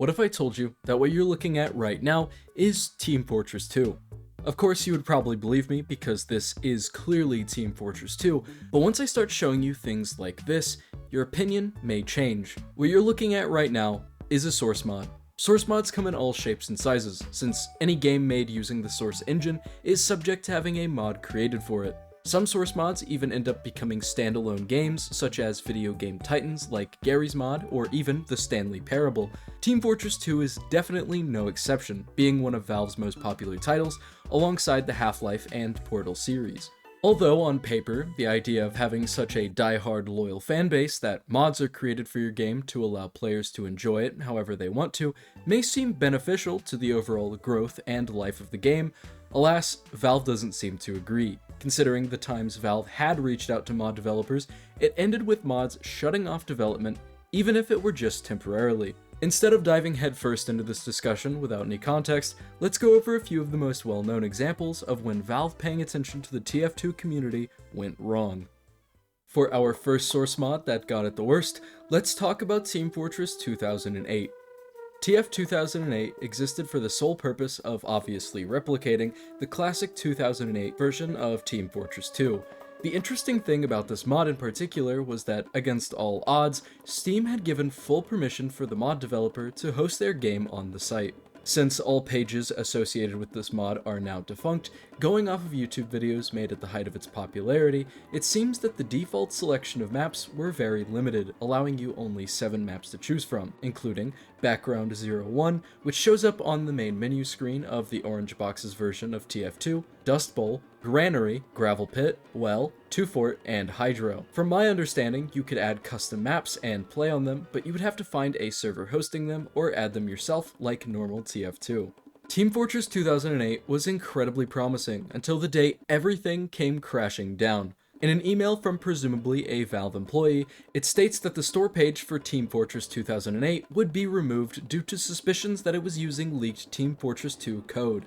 What if I told you that what you're looking at right now is Team Fortress 2? Of course, you would probably believe me because this is clearly Team Fortress 2, but once I start showing you things like this, your opinion may change. What you're looking at right now is a source mod. Source mods come in all shapes and sizes, since any game made using the source engine is subject to having a mod created for it. Some source mods even end up becoming standalone games, such as video game titans like Gary's mod or even the Stanley Parable. Team Fortress 2 is definitely no exception, being one of Valve's most popular titles, alongside the Half-Life and Portal series. Although on paper, the idea of having such a die-hard loyal fanbase that mods are created for your game to allow players to enjoy it however they want to may seem beneficial to the overall growth and life of the game, alas, Valve doesn't seem to agree. Considering the times Valve had reached out to mod developers, it ended with mods shutting off development, even if it were just temporarily. Instead of diving headfirst into this discussion without any context, let's go over a few of the most well-known examples of when Valve paying attention to the TF2 community went wrong. For our first source mod that got it the worst, let's talk about Team Fortress 2008. TF 2008 existed for the sole purpose of obviously replicating the classic 2008 version of Team Fortress 2. The interesting thing about this mod in particular was that, against all odds, Steam had given full permission for the mod developer to host their game on the site. Since all pages associated with this mod are now defunct, going off of YouTube videos made at the height of its popularity, it seems that the default selection of maps were very limited, allowing you only 7 maps to choose from, including Background 01, which shows up on the main menu screen of the Orange Box's version of TF2, Dust Bowl, Granary, Gravel Pit, Well, Two Fort, and Hydro. From my understanding, you could add custom maps and play on them, but you would have to find a server hosting them or add them yourself like normal TF2. Team Fortress 2008 was incredibly promising until the day everything came crashing down. In an email from presumably a Valve employee, it states that the store page for Team Fortress 2008 would be removed due to suspicions that it was using leaked Team Fortress 2 code.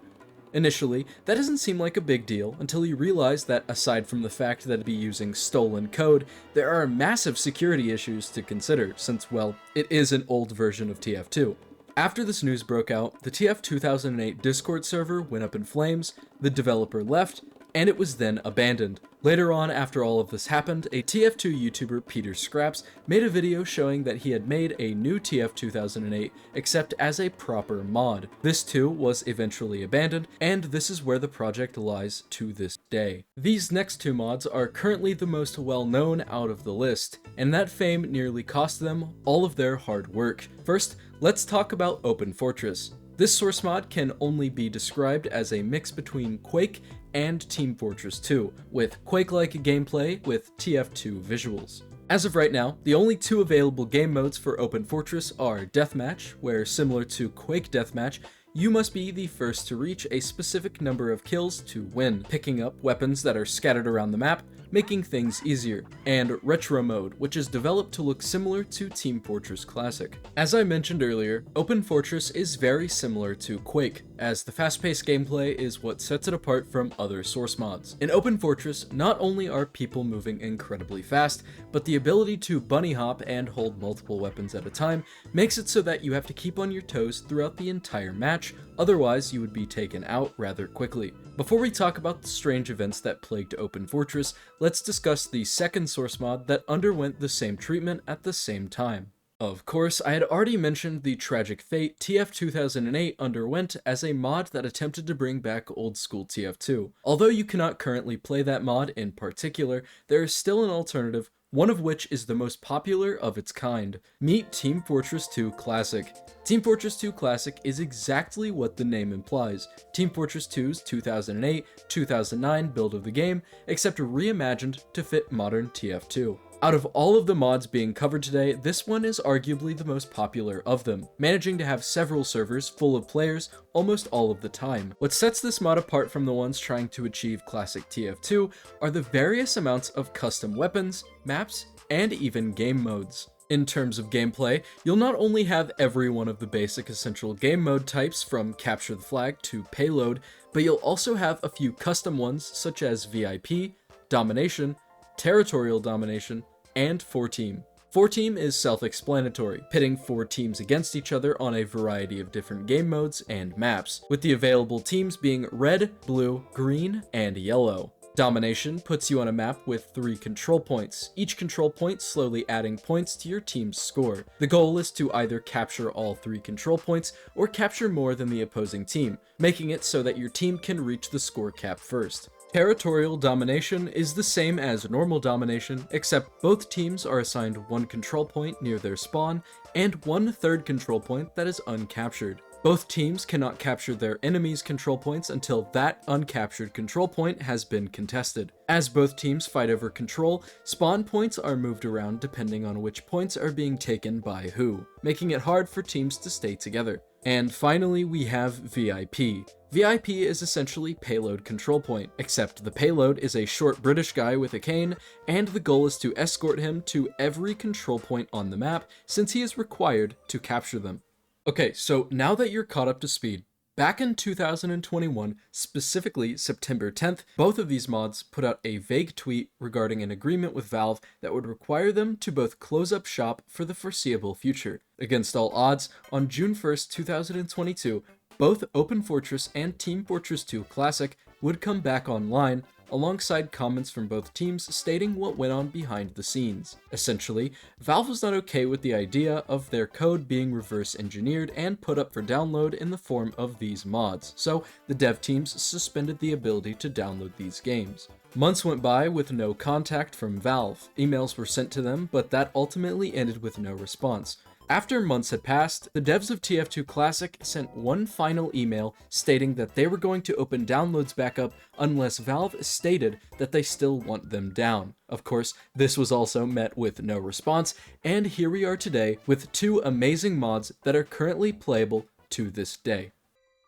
Initially, that doesn't seem like a big deal until you realize that aside from the fact that it'd be using stolen code, there are massive security issues to consider since, well, it is an old version of TF2. After this news broke out, the TF 2008 Discord server went up in flames, the developer left, and it was then abandoned. Later on, after all of this happened, a TF2 YouTuber, Peter Scraps, made a video showing that he had made a new TF 2008, except as a proper mod. This too was eventually abandoned, and this is where the project lies to this day. These next two mods are currently the most well-known out of the list, and that fame nearly cost them all of their hard work. First, let's talk about Open Fortress. This source mod can only be described as a mix between Quake and Team Fortress 2, with Quake-like gameplay with TF2 visuals. As of right now, the only two available game modes for Open Fortress are Deathmatch, where similar to Quake Deathmatch, you must be the first to reach a specific number of kills to win, picking up weapons that are scattered around the map, making things easier, and Retro Mode, which is developed to look similar to Team Fortress Classic. As I mentioned earlier, Open Fortress is very similar to Quake, as the fast-paced gameplay is what sets it apart from other source mods. In Open Fortress, not only are people moving incredibly fast, but the ability to bunny hop and hold multiple weapons at a time makes it so that you have to keep on your toes throughout the entire match, otherwise you would be taken out rather quickly. Before we talk about the strange events that plagued Open Fortress, let's discuss the second source mod that underwent the same treatment at the same time. Of course, I had already mentioned the tragic fate TF 2008 underwent as a mod that attempted to bring back old school TF2. Although you cannot currently play that mod in particular, there is still an alternative, one of which is the most popular of its kind. Meet Team Fortress 2 Classic. Team Fortress 2 Classic is exactly what the name implies. Team Fortress 2's 2008-2009 build of the game, except reimagined to fit modern TF2. Out of all of the mods being covered today, this one is arguably the most popular of them, managing to have several servers full of players almost all of the time. What sets this mod apart from the ones trying to achieve classic TF2 are the various amounts of custom weapons, maps, and even game modes. In terms of gameplay, you'll not only have every one of the basic essential game mode types from Capture the Flag to Payload, but you'll also have a few custom ones such as VIP, Domination, Territorial Domination, and 4-Team. 4-team is self-explanatory, pitting 4 teams against each other on a variety of different game modes and maps, with the available teams being red, blue, green, and yellow. Domination puts you on a map with 3 control points, each control point slowly adding points to your team's score. The goal is to either capture all 3 control points or capture more than the opposing team, making it so that your team can reach the score cap first. Territorial domination is the same as normal domination, except both teams are assigned 1 control point near their spawn and 1/3 control point that is uncaptured. Both teams cannot capture their enemy's control points until that uncaptured control point has been contested. As both teams fight over control, spawn points are moved around depending on which points are being taken by who, making it hard for teams to stay together. And finally, we have VIP. VIP is essentially payload control point, except the payload is a short British guy with a cane, and the goal is to escort him to every control point on the map since he is required to capture them. Okay, so now that you're caught up to speed, back in 2021, specifically September 10th, both of these mods put out a vague tweet regarding an agreement with Valve that would require them to both close up shop for the foreseeable future. Against all odds, on June 1st, 2022, both Open Fortress and Team Fortress 2 Classic would come back online, alongside comments from both teams stating what went on behind the scenes. Essentially, Valve was not okay with the idea of their code being reverse engineered and put up for download in the form of these mods, so the dev teams suspended the ability to download these games. Months went by with no contact from Valve. Emails were sent to them, but that ultimately ended with no response. After months had passed, the devs of TF2 Classic sent one final email stating that they were going to open downloads back up unless Valve stated that they still want them down. Of course, this was also met with no response, and here we are today with 2 amazing mods that are currently playable to this day.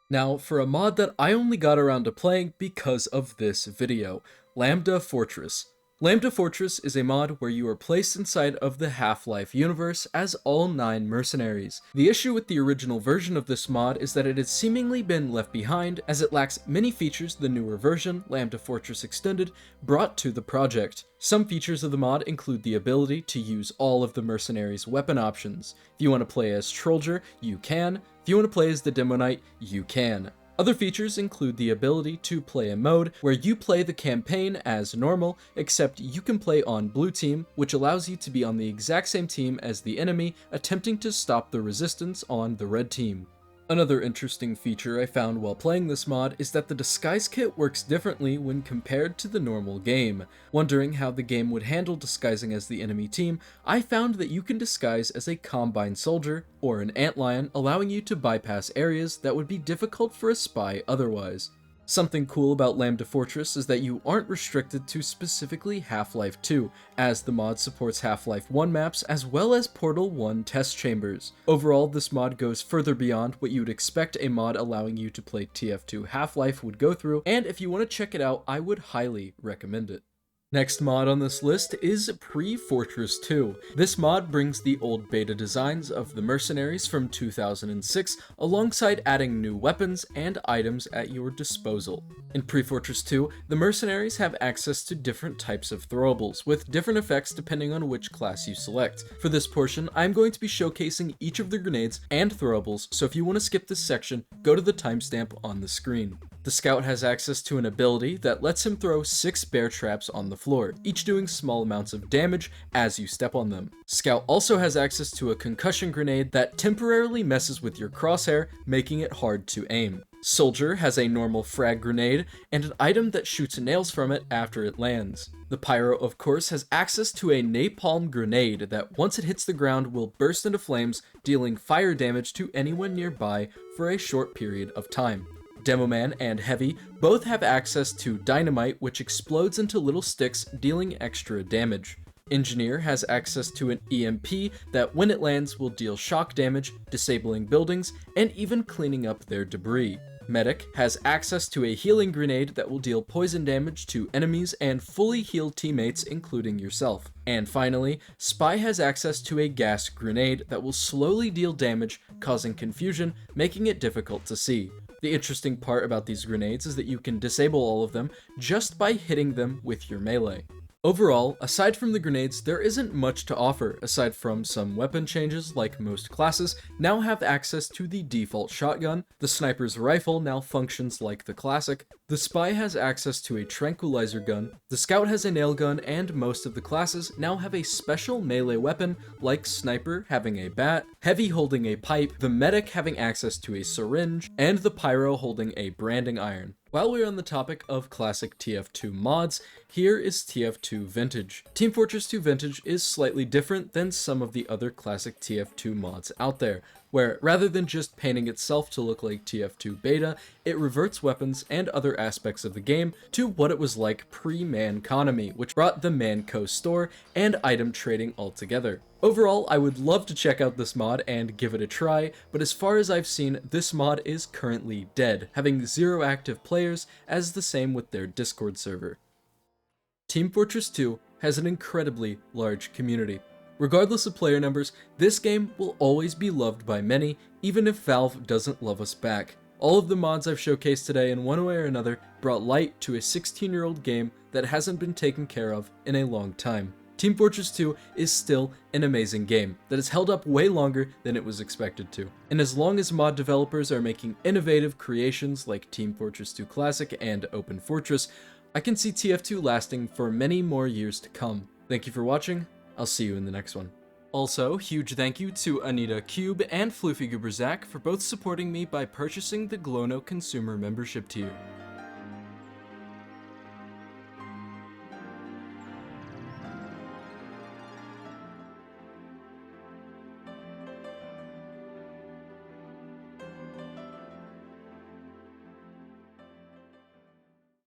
Now, for a mod that I only got around to playing because of this video, Lambda Fortress. Lambda Fortress is a mod where you are placed inside of the Half-Life universe as all 9 mercenaries. The issue with the original version of this mod is that it has seemingly been left behind, as it lacks many features the newer version, Lambda Fortress Extended, brought to the project. Some features of the mod include the ability to use all of the mercenaries' weapon options. If you want to play as Trollger, you can. If you want to play as the Demo Knight, you can. Other features include the ability to play a mode where you play the campaign as normal, except you can play on blue team, which allows you to be on the exact same team as the enemy attempting to stop the resistance on the red team. Another interesting feature I found while playing this mod is that the disguise kit works differently when compared to the normal game. Wondering how the game would handle disguising as the enemy team, I found that you can disguise as a Combine Soldier or an Antlion, allowing you to bypass areas that would be difficult for a spy otherwise. Something cool about Lambda Fortress is that you aren't restricted to specifically Half-Life 2, as the mod supports Half-Life 1 maps as well as Portal 1 test chambers. Overall, this mod goes further beyond what you would expect a mod allowing you to play TF2 Half-Life would go through, and if you want to check it out, I would highly recommend it. Next mod on this list is Pre-Fortress 2. This mod brings the old beta designs of the mercenaries from 2006 alongside adding new weapons and items at your disposal. In Pre-Fortress 2, the mercenaries have access to different types of throwables, with different effects depending on which class you select. For this portion, I'm going to be showcasing each of the grenades and throwables, so if you want to skip this section, go to the timestamp on the screen. The scout has access to an ability that lets him throw 6 bear traps on the floor, each doing small amounts of damage as you step on them. Scout also has access to a concussion grenade that temporarily messes with your crosshair, making it hard to aim. Soldier has a normal frag grenade and an item that shoots nails from it after it lands. The Pyro, of course, has access to a napalm grenade that once it hits the ground will burst into flames, dealing fire damage to anyone nearby for a short period of time. Demoman and Heavy both have access to Dynamite, which explodes into little sticks, dealing extra damage. Engineer has access to an EMP that when it lands will deal shock damage, disabling buildings, and even cleaning up their debris. Medic has access to a healing grenade that will deal poison damage to enemies and fully heal teammates, including yourself. And finally, Spy has access to a gas grenade that will slowly deal damage, causing confusion, making it difficult to see. The interesting part about these grenades is that you can disable all of them just by hitting them with your melee. Overall, aside from the grenades, there isn't much to offer, aside from some weapon changes like most classes now have access to the default shotgun, the sniper's rifle now functions like the classic, the spy has access to a tranquilizer gun, the scout has a nail gun, and most of the classes now have a special melee weapon like sniper having a bat, heavy holding a pipe, the medic having access to a syringe, and the pyro holding a branding iron. While we're on the topic of classic TF2 mods, here is TF2 Vintage. Team Fortress 2 Vintage is slightly different than some of the other classic TF2 mods out there, where rather than just painting itself to look like TF2 Beta, it reverts weapons and other aspects of the game to what it was like pre-Manconomy, which brought the Manco store and item trading altogether. Overall, I would love to check out this mod and give it a try, but as far as I've seen, this mod is currently dead, having 0 active players, as the same with their Discord server. Team Fortress 2 has an incredibly large community. Regardless of player numbers, this game will always be loved by many, even if Valve doesn't love us back. All of the mods I've showcased today in one way or another brought light to a 16-year-old game that hasn't been taken care of in a long time. Team Fortress 2 is still an amazing game that has held up way longer than it was expected to. And as long as mod developers are making innovative creations like Team Fortress 2 Classic and Open Fortress, I can see TF2 lasting for many more years to come. Thank you for watching. I'll see you in the next one. Also, huge thank you to Anita Cube and FloofyGooberZach for both supporting me by purchasing the GLoWhNo consumer membership tier.